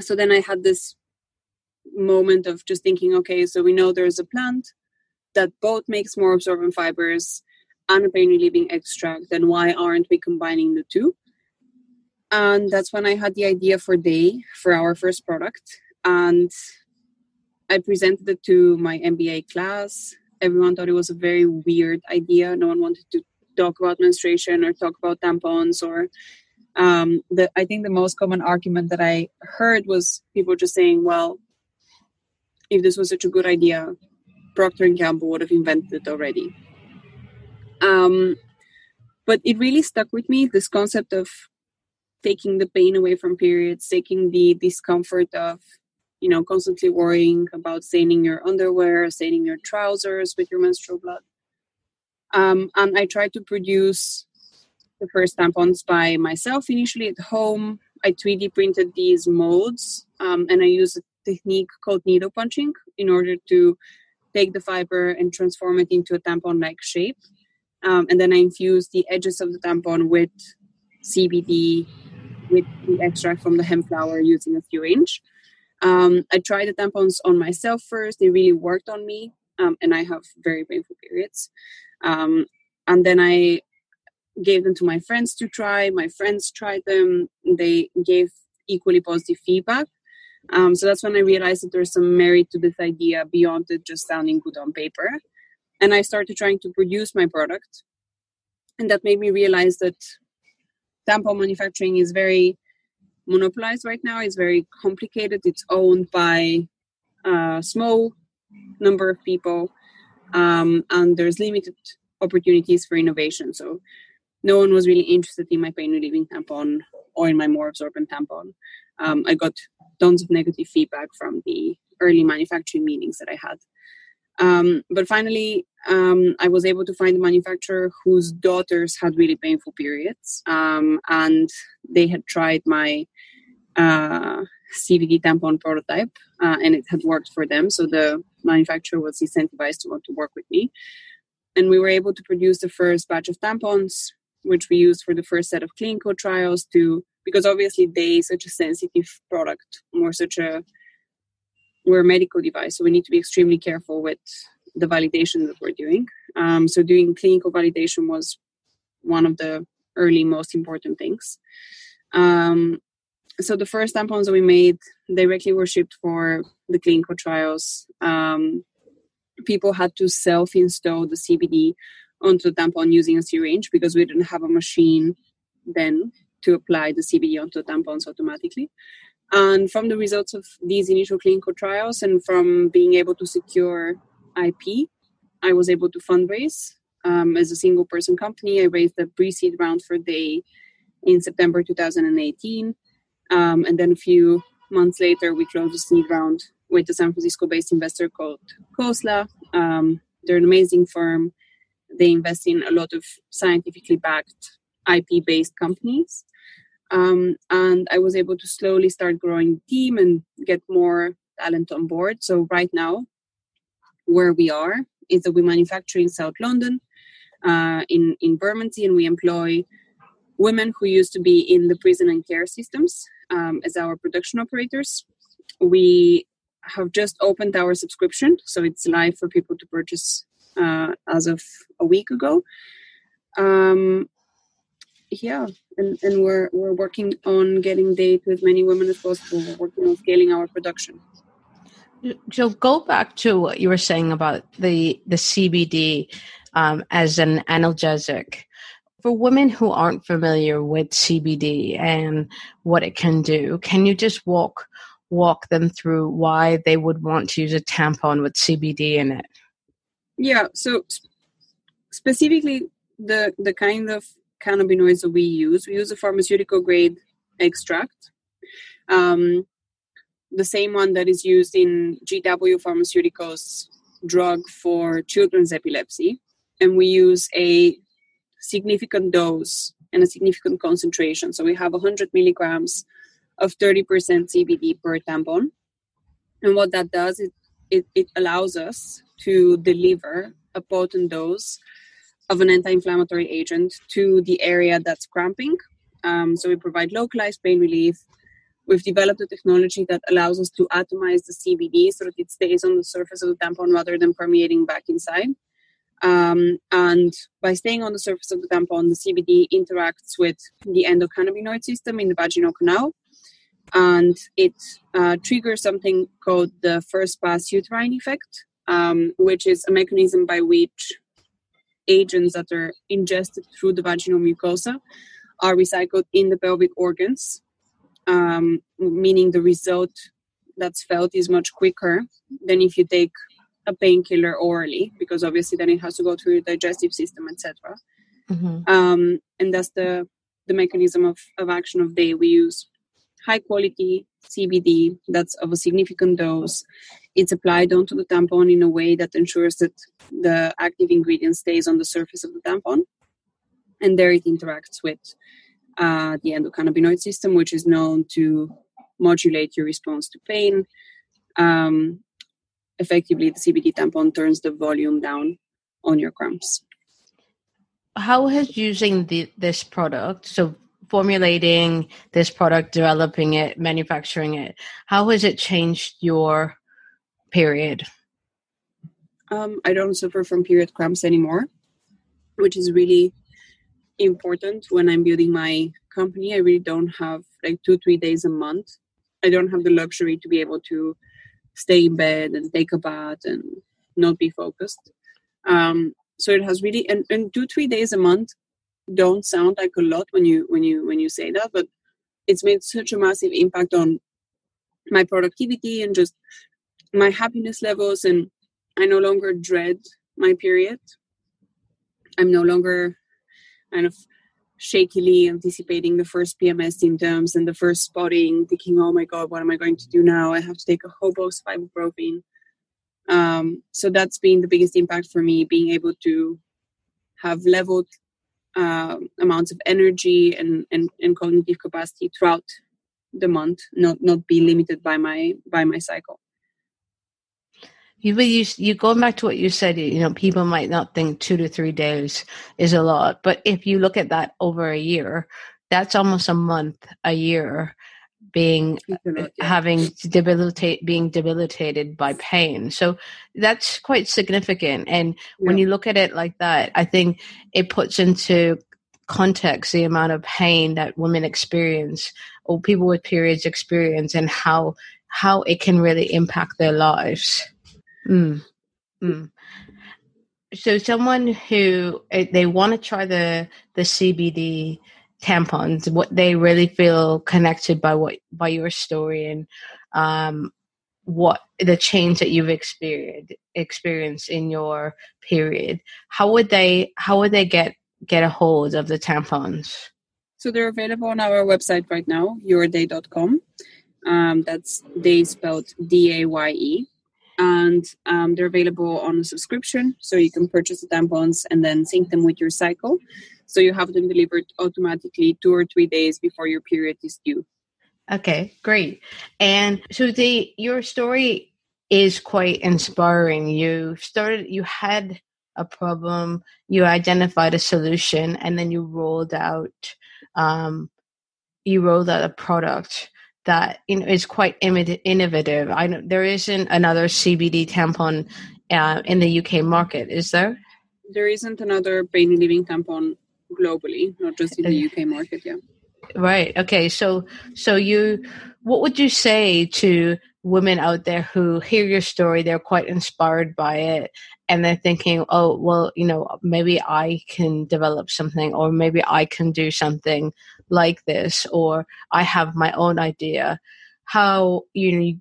So then I had this moment of just thinking, okay, so we know there's a plant that both makes more absorbent fibers and a pain relieving extract, then why aren't we combining the two? And that's when I had the idea for Daye, for our first product. And I presented it to my MBA class. Everyone thought it was a very weird idea. No one wanted to talk about menstruation or talk about tampons. Or I think the most common argument that I heard was people just saying, well, if this was such a good idea, Procter & Gamble would have invented it already. But it really stuck with me, this concept of taking the pain away from periods, taking the discomfort of, constantly worrying about staining your underwear, staining your trousers with your menstrual blood. And I tried to produce the first tampons by myself initially at home. I 3D printed these molds, and I used a technique called needle punching in order to take the fiber and transform it into a tampon-like shape. And then I infused the edges of the tampon with CBD, with the extract from the hemp flower using a syringe. I tried the tampons on myself first. They really worked on me, and I have very painful periods. And then I gave them to my friends to try. My friends tried them. They gave equally positive feedback. So that's when I realized that there's some merit to this idea beyond it just sounding good on paper. And I started trying to produce my product. And that made me realize that tampon manufacturing is very monopolized right now. It's very complicated. It's owned by a small number of people. And there's limited opportunities for innovation. So no one was really interested in my pain relieving tampon or in my more absorbent tampon. I got tons of negative feedback from the early manufacturing meetings that I had. But finally, I was able to find a manufacturer whose daughters had really painful periods, and they had tried my CBD tampon prototype, and it had worked for them. So the manufacturer was incentivized to want to work with me. And we were able to produce the first batch of tampons, which we used for the first set of clinical trials because obviously Daye is such a sensitive product, we're a medical device, so we need to be extremely careful with the validation that we're doing. So doing clinical validation was one of the early most important things. So the first tampons that we made directly were shipped for the clinical trials. People had to self-install the CBD onto the tampon using a syringe because we didn't have a machine then to apply the CBD onto the tampons automatically. And from the results of these initial clinical trials and from being able to secure IP, I was able to fundraise. As a single person company, I raised a pre-seed round for Daye in September 2018. And then a few months later, we closed a seed round with a San Francisco-based investor called Khosla. They're an amazing firm. They invest in a lot of scientifically backed IP-based companies. And I was able to slowly start growing the team and get more talent on board. So right now, where we are is that we manufacture in South London, in Bermondsey, and we employ women who used to be in the prison and care systems as our production operators. We have just opened our subscription, so it's live for people to purchase as of a week ago. And we're working on getting Daye to as many women as possible. We're working on scaling our production. Jill, go back to what you were saying about the CBD as an analgesic. For women who aren't familiar with CBD and what it can do, can you just walk them through why they would want to use a tampon with CBD in it? Yeah, so specifically the kind of cannabinoids that we use a pharmaceutical grade extract, the same one that is used in GW Pharmaceuticals drug for children's epilepsy, and we use a significant dose and a significant concentration. So we have 100 milligrams of 30% CBD per tampon, and what that does is it allows us to deliver a potent dose of an anti-inflammatory agent to the area that's cramping. So we provide localized pain relief we've developed a technology that allows us to atomize the CBD so that it stays on the surface of the tampon rather than permeating back inside. And by staying on the surface of the tampon, the CBD interacts with the endocannabinoid system in the vaginal canal, and it triggers something called the first pass uterine effect, which is a mechanism by which agents that are ingested through the vaginal mucosa are recycled in the pelvic organs, meaning the result that's felt is much quicker than if you take a painkiller orally, because obviously then it has to go through your digestive system, etc. And that's the mechanism of action of Daye. We use high quality CBD that's of a significant dose. It's applied onto the tampon in a way that ensures that the active ingredient stays on the surface of the tampon, and there it interacts with the endocannabinoid system, which is known to modulate your response to pain. Effectively, the CBD tampon turns the volume down on your cramps. How has using this product, so formulating this product, developing it, manufacturing it, how has it changed your period? I don't suffer from period cramps anymore, which is really important when I'm building my company. I really don't have like 2-3 days a month. I don't have the luxury to be able to stay in bed and take a bath and not be focused. So it has really, and 2-3 days a month don't sound like a lot when you say that, but it's made such a massive impact on my productivity and just my happiness levels. And I no longer dread my period. I'm no longer kind of shakily anticipating the first PMS symptoms and the first spotting, thinking, oh my God, what am I going to do now? I have to take a whole box of ibuprofen. So that's been the biggest impact for me, being able to have leveled amounts of energy and cognitive capacity throughout the month, not be limited by my cycle. You going back to what you said, people might not think 2 to 3 days is a lot, but if you look at that over a year, that's almost a month, a year being debilitated by pain. So that's quite significant. And when you look at it like that, I think it puts into context the amount of pain that women experience or people with periods experience and how it can really impact their lives. So someone who they want to try the CBD tampons, what they really feel connected by your story and what the change that you've experienced in your period, how would they get a hold of the tampons? So they're available on our website right now, yourdaye.com. That's Daye spelled DAYE. And they're available on a subscription, so you can purchase the tampons and then sync them with your cycle. So you have them delivered automatically 2 or 3 days before your period is due. Okay, great. And so your story is quite inspiring. You had a problem, you identified a solution, and then you rolled out a product that is quite innovative. I know there isn't another CBD tampon in the UK market, is there? There isn't another pain relieving tampon globally, not just in the UK market. Yeah. Right. Okay. So what would you say to women out there who hear your story? They're quite inspired by it, and they're thinking, "Oh, well, maybe I can develop something, or maybe I can do something like this, or I have my own idea." How the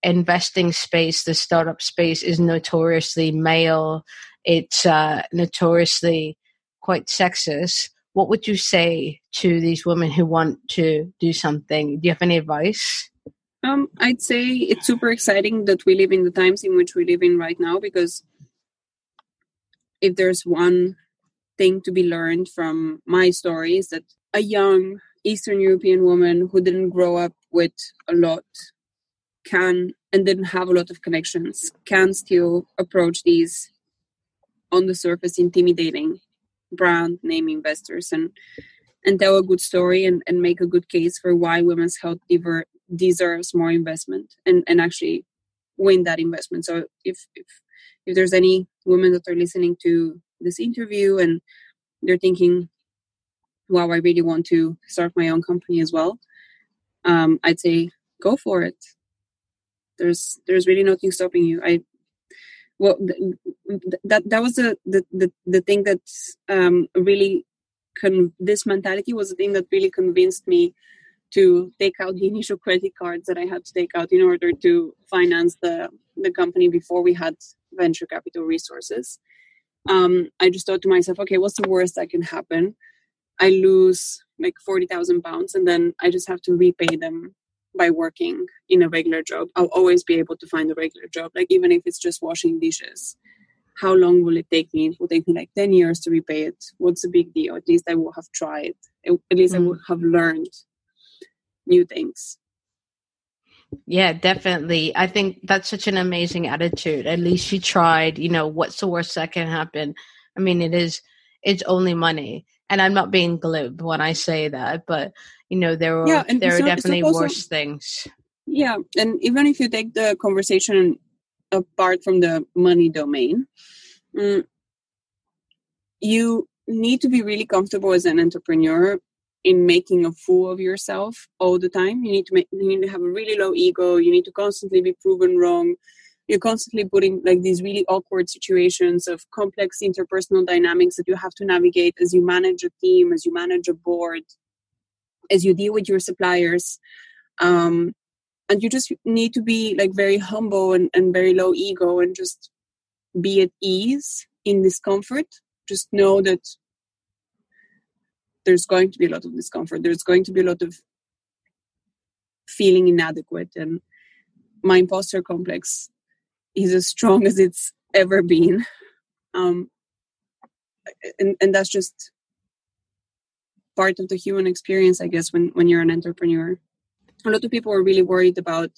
investing space, the startup space, is notoriously male. It's notoriously quite sexist. What would you say to these women who want to do something? Do you have any advice? I'd say it's super exciting that we live in the times in which we live in right now, because if there's one thing to be learned from my story is that a young Eastern European woman who didn't grow up with a lot and didn't have a lot of connections can still approach these on the surface intimidating brand name investors and and tell a good story and make a good case for why women's health deserves more investment and actually win that investment. So if there's any women that are listening to this interview and they're thinking, wow, I really want to start my own company as well, I'd say go for it. There's really nothing stopping you. That was the thing that really this mentality was the thing that really convinced me to take out the initial credit cards that I had to take out in order to finance the company before we had venture capital resources. I just thought to myself, okay, what's the worst that can happen? I lose like 40,000 pounds and then I just have to repay them by working in a regular job. I'll always be able to find a regular job, like even if it's just washing dishes. How long will it take me? It will take me like 10 years to repay it. What's the big deal? At least I will have tried. At least I will have learned new things. Yeah, definitely. I think that's such an amazing attitude. At least you tried. What's the worst that can happen? I mean, it's only money. And I'm not being glib when I say that, but there are definitely worse things. Yeah, and even if you take the conversation apart from the money domain, you need to be really comfortable as an entrepreneur in making a fool of yourself all the time. You need to have a really low ego. You need to constantly be proven wrong. You're constantly putting like these really awkward situations of complex interpersonal dynamics that you have to navigate as you manage a team, as you manage a board, as you deal with your suppliers. And you just need to be like very humble and very low ego and just be at ease in discomfort. Just know that there's going to be a lot of discomfort. There's going to be a lot of feeling inadequate. And my imposter complex is as strong as it's ever been. And that's just part of the human experience, I guess, when you're an entrepreneur. A lot of people are really worried about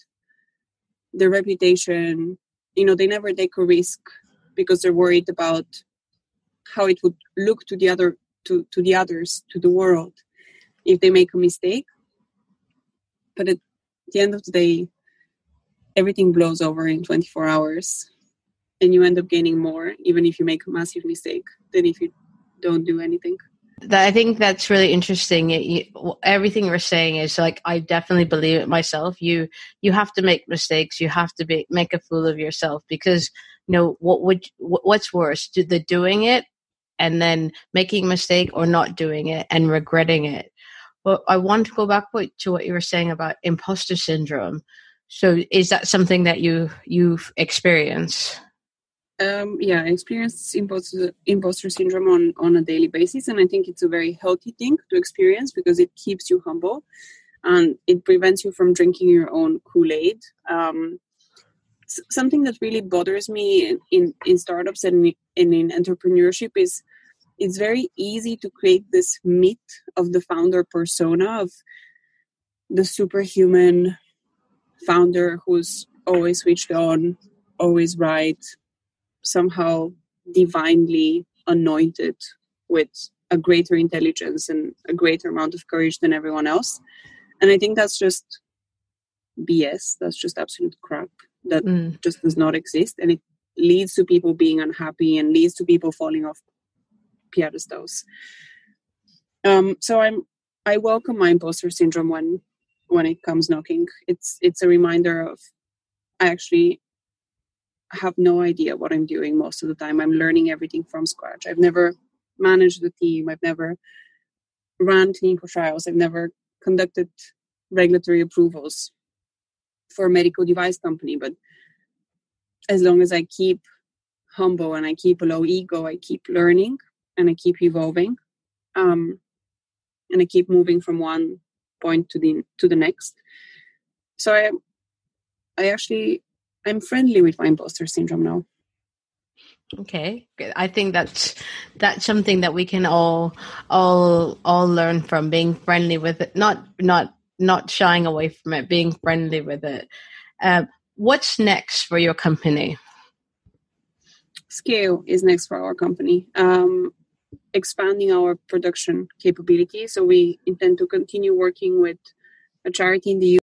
their reputation. They never take a risk because they're worried about how it would look to the others, to the world, if they make a mistake. But at the end of the day, everything blows over in 24 hours and you end up gaining more, even if you make a massive mistake, than if you don't do anything. I think that's really interesting. Everything you're saying is like, I definitely believe it myself. You have to make mistakes. You have to make a fool of yourself because, what's worse, the doing it and then making a mistake or not doing it and regretting it. But I want to go back to what you were saying about imposter syndrome. So is that something that you've experienced? Yeah, I experience imposter syndrome on a daily basis, and I think it's a very healthy thing to experience because it keeps you humble and it prevents you from drinking your own Kool-Aid. Something that really bothers me in startups and in entrepreneurship is it's very easy to create this myth of the founder persona, of the superhuman founder who's always switched on, always right, somehow divinely anointed with a greater intelligence and a greater amount of courage than everyone else. And I think that's just BS. That's just absolute crap that just does not exist. And it leads to people being unhappy and leads to people falling off pedestals. So I welcome my imposter syndrome when it comes knocking. It's a reminder of I actually have no idea what I'm doing most of the time. I'm learning everything from scratch. I've never managed a team. I've never ran clinical trials. I've never conducted regulatory approvals for a medical device company. But as long as I keep humble and I keep a low ego, I keep learning and I keep evolving, and I keep moving from one point to the next. So I'm friendly with my imposter syndrome now. Okay, good. I think that's something that we can all learn from, being friendly with it, not shying away from it, being friendly with it. What's next for your company? Scale is next for our company. expanding our production capability. So we intend to continue working with a charity in the